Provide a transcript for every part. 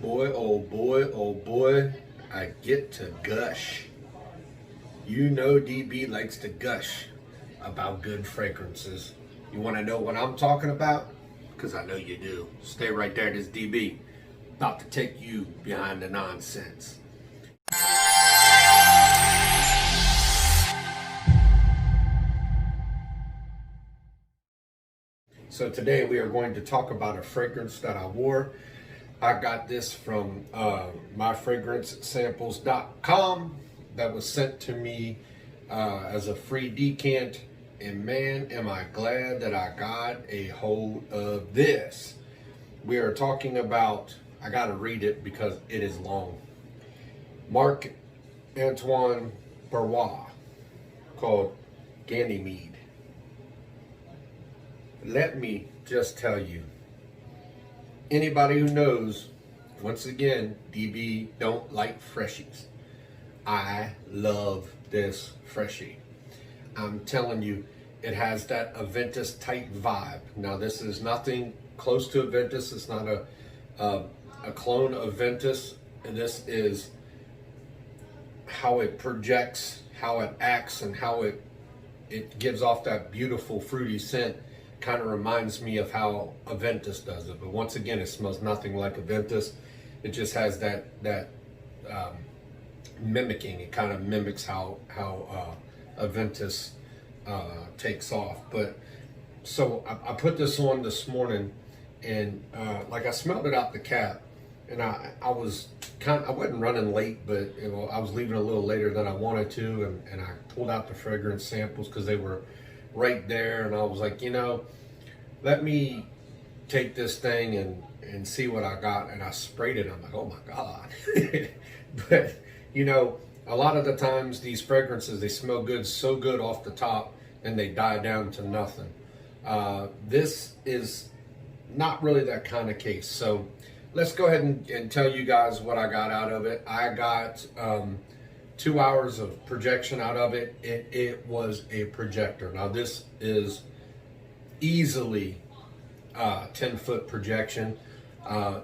Oh boy, I get to gush. You know DB likes to gush about good fragrances. You want to know what I'm talking about? Because I know you do. Stay right there, this DB. About to take you behind the nonsense. So today we are going to talk about a fragrance that I wore. I got this from myfragrancesamples.com that was sent to me as a free decant. And man, am I glad that I got a hold of this. We are talking about, I gotta read it because it is long. Marc Antoine Berrois, called Ganymede. Let me just tell you, anybody who knows, once again, DB don't like freshies. I love this freshie. I'm telling you, it has that Aventus type vibe. Now this is nothing close to Aventus. It's not a clone of Aventus. And this is how it projects, how it acts, and how it gives off that beautiful fruity scent. Kind of reminds me of how Aventus does it, but once again, it smells nothing like Aventus. It just has that mimicking. It kind of mimics how Aventus takes off. But so I put this on this morning, and like I smelled it out the cap, and I wasn't running late, but I was leaving a little later than I wanted to, and I pulled out the fragrance samples because they were right there, and I was like, let me take this thing and see what I got. And I sprayed it. I'm like, oh my God. But a lot of the times these fragrances, they smell good, so good off the top, and they die down to nothing. This is not really that kind of case. So let's go ahead and tell you guys what I got out of it. I got 2 hours of projection out of it. It was a projector. Now this is easily 10-foot projection.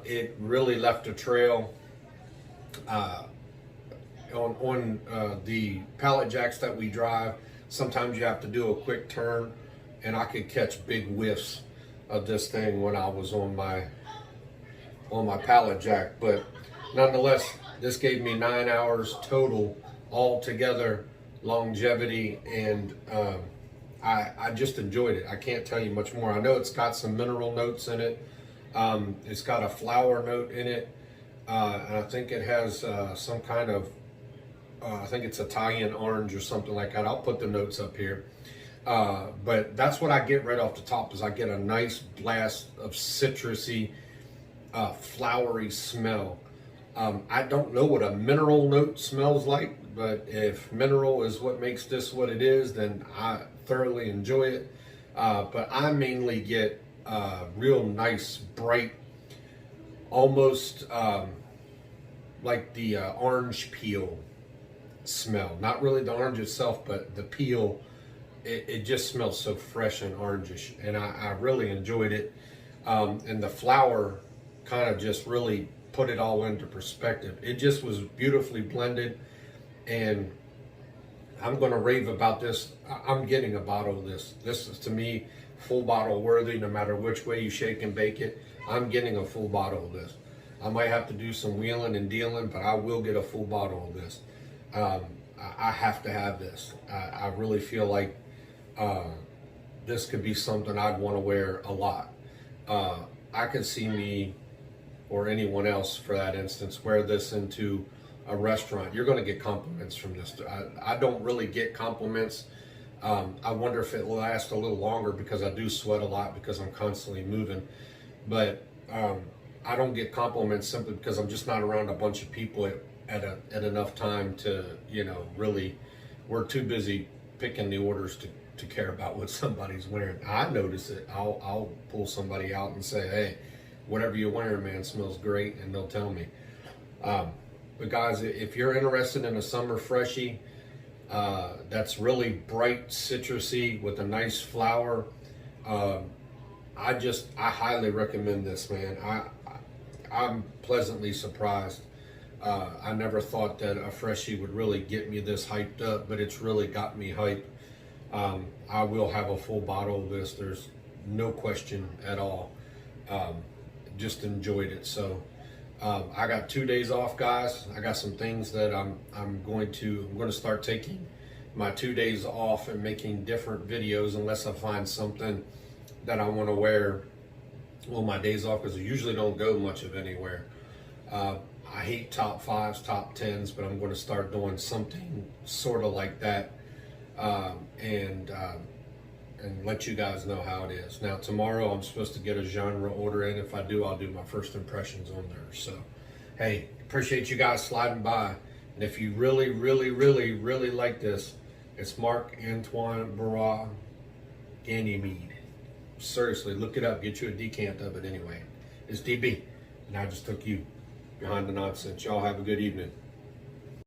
It really left a trail on the pallet jacks that we drive. Sometimes you have to do a quick turn, and I could catch big whiffs of this thing when I was on my pallet jack. But nonetheless, this gave me 9 hours total altogether longevity, and I just enjoyed it. I can't tell you much more. I know it's got some mineral notes in it. It's got a flower note in it, and I think it has some kind of I think it's Italian orange or something like that. I'll put the notes up here. But that's what I get right off the top, is I get a nice blast of citrusy, flowery smell. I don't know what a mineral note smells like, but if mineral is what makes this what it is, then I thoroughly enjoy it. But I mainly get real nice, bright, almost like the orange peel smell. Not really the orange itself, but the peel. It just smells so fresh and orangish, and I really enjoyed it. And the flower kind of just really put it all into perspective. It just was beautifully blended, and I'm going to rave about this. I'm getting a bottle of this. This is, to me, full bottle worthy. No matter which way you shake and bake it, I'm getting a full bottle of this. I might have to do some wheeling and dealing, but I will get a full bottle of this. I have to have this. I really feel like this could be something I'd want to wear a lot. I could see me, or anyone else for that instance, wear this into a restaurant. You're going to get compliments from this. I don't really get compliments. I wonder if it will last a little longer, because I do sweat a lot because I'm constantly moving. But I don't get compliments simply because I'm just not around a bunch of people at enough time to, really, we're too busy picking the orders to care about what somebody's wearing. I notice it. I'll pull somebody out and say, hey, whatever you're wearing, man, smells great, and they'll tell me. But guys, if you're interested in a summer freshie that's really bright, citrusy with a nice flower, I highly recommend this, man. I'm pleasantly surprised. I never thought that a freshie would really get me this hyped up, but it's really got me hyped. I will have a full bottle of this. There's no question at all. Just enjoyed it. So I got 2 days off, guys. I got some things that I'm going to start taking my 2 days off and making different videos unless I find something that I want to wear on my days off, because I usually don't go much of anywhere. I hate top fives, top tens, but I'm going to start doing something sort of like that, and let you guys know how it is. Now tomorrow I'm supposed to get a genre order in. If I do, I'll do my first impressions on there. So, hey, appreciate you guys sliding by. And if you really, really, really, really like this, it's Marc, Antoine, Berrois, Ganymede. Seriously, look it up. Get you a decant of it anyway. It's DB, and I just took you behind the nonsense. Y'all have a good evening.